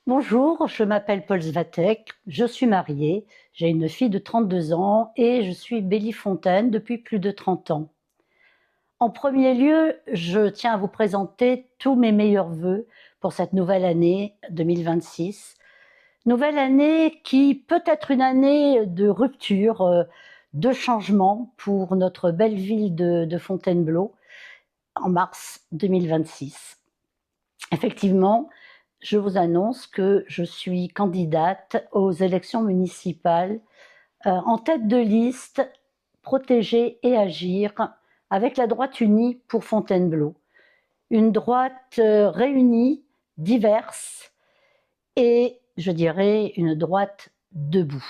Bonjour, je m'appelle Paul Svatek, je suis mariée, j'ai une fille de 32 ans et je suis Bellifontaine depuis plus de 30 ans. En premier lieu, je tiens à vous présenter tous mes meilleurs vœux pour cette nouvelle année 2026. Nouvelle année qui peut être une année de rupture, de changement pour notre belle ville de Fontainebleau en mars 2026. Effectivement, je vous annonce que je suis candidate aux élections municipales en tête de liste Protéger et agir avec la droite unie pour Fontainebleau. Une droite réunie, diverse et, je dirais, une droite debout.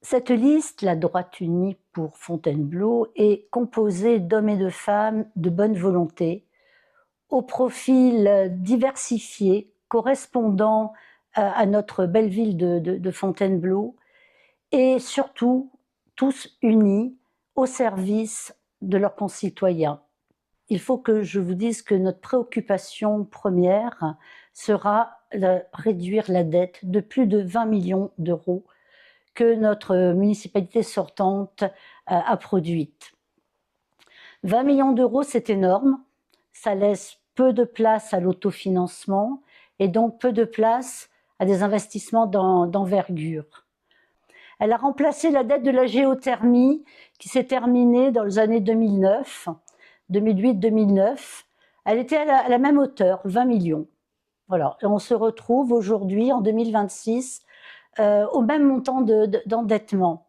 Cette liste, la droite unie pour Fontainebleau, est composée d'hommes et de femmes de bonne volonté, au profil diversifié, correspondant à notre belle ville de Fontainebleau, et surtout tous unis au service de leurs concitoyens. Il faut que je vous dise que notre préoccupation première sera de réduire la dette de plus de 20 millions d'euros que notre municipalité sortante a produite. 20 millions d'euros, c'est énorme, ça laisse peu de place à l'autofinancement et donc peu de place à des investissements d'envergure. Elle a remplacé la dette de la géothermie qui s'est terminée dans les années 2009, 2008-2009. Elle était à la même hauteur, 20 millions. Voilà. Et on se retrouve aujourd'hui, en 2026, au même montant d'endettement.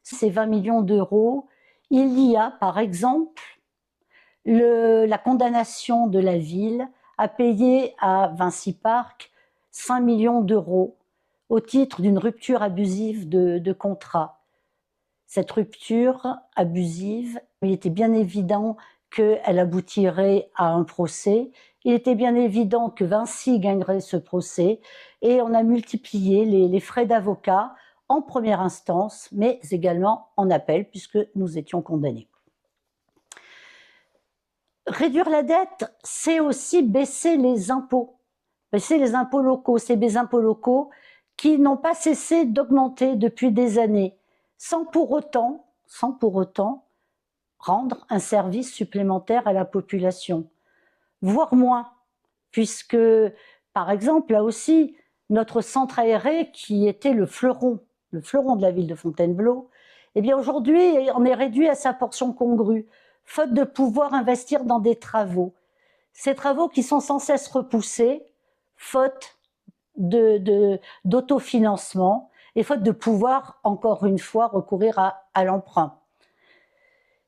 Ces 20 millions d'euros, il y a par exemple la condamnation de la ville à payer à Vinci Park 5 millions d'euros au titre d'une rupture abusive de contrat. Cette rupture abusive, il était bien évident qu'elle aboutirait à un procès. Il était bien évident que Vinci gagnerait ce procès et on a multiplié les frais d'avocat en première instance, mais également en appel puisque nous étions condamnés. Réduire la dette, c'est aussi baisser les impôts. Baisser les impôts locaux, c'est des impôts locaux qui n'ont pas cessé d'augmenter depuis des années, sans pour autant rendre un service supplémentaire à la population, voire moins, puisque, par exemple, là aussi, notre centre aéré, qui était le fleuron de la ville de Fontainebleau, eh bien aujourd'hui, on est réduit à sa portion congrue, faute de pouvoir investir dans des travaux. Ces travaux qui sont sans cesse repoussés, faute d'autofinancement et faute de pouvoir, encore une fois, recourir à l'emprunt.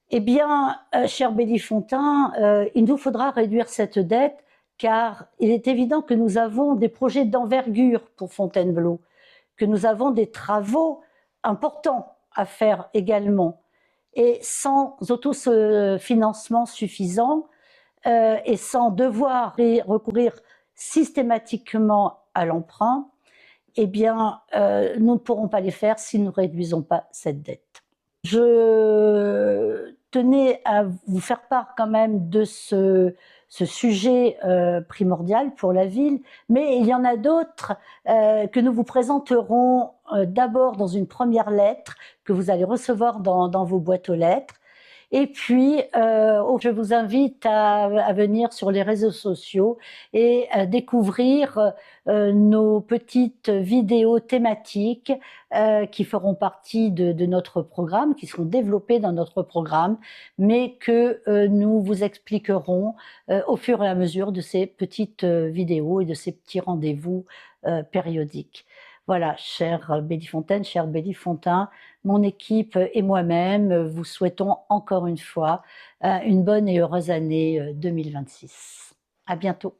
Eh bien, cher Bellifontaine, il nous faudra réduire cette dette car il est évident que nous avons des projets d'envergure pour Fontainebleau, que nous avons des travaux importants à faire également. Et sans autofinancement suffisant et sans devoir recourir systématiquement à l'emprunt, eh bien, nous ne pourrons pas les faire si nous ne réduisons pas cette dette. Je tenais à vous faire part quand même de ce sujet primordial pour la ville, mais il y en a d'autres que nous vous présenterons d'abord dans une première lettre que vous allez recevoir dans vos boîtes aux lettres. Et puis, je vous invite à venir sur les réseaux sociaux et à découvrir nos petites vidéos thématiques qui feront partie de notre programme, qui seront développées dans notre programme, mais que nous vous expliquerons au fur et à mesure de ces petites vidéos et de ces petits rendez-vous périodiques. Voilà, chère Bellifontaine, cher Bellifontaine, mon équipe et moi-même vous souhaitons encore une fois une bonne et heureuse année 2026. À bientôt.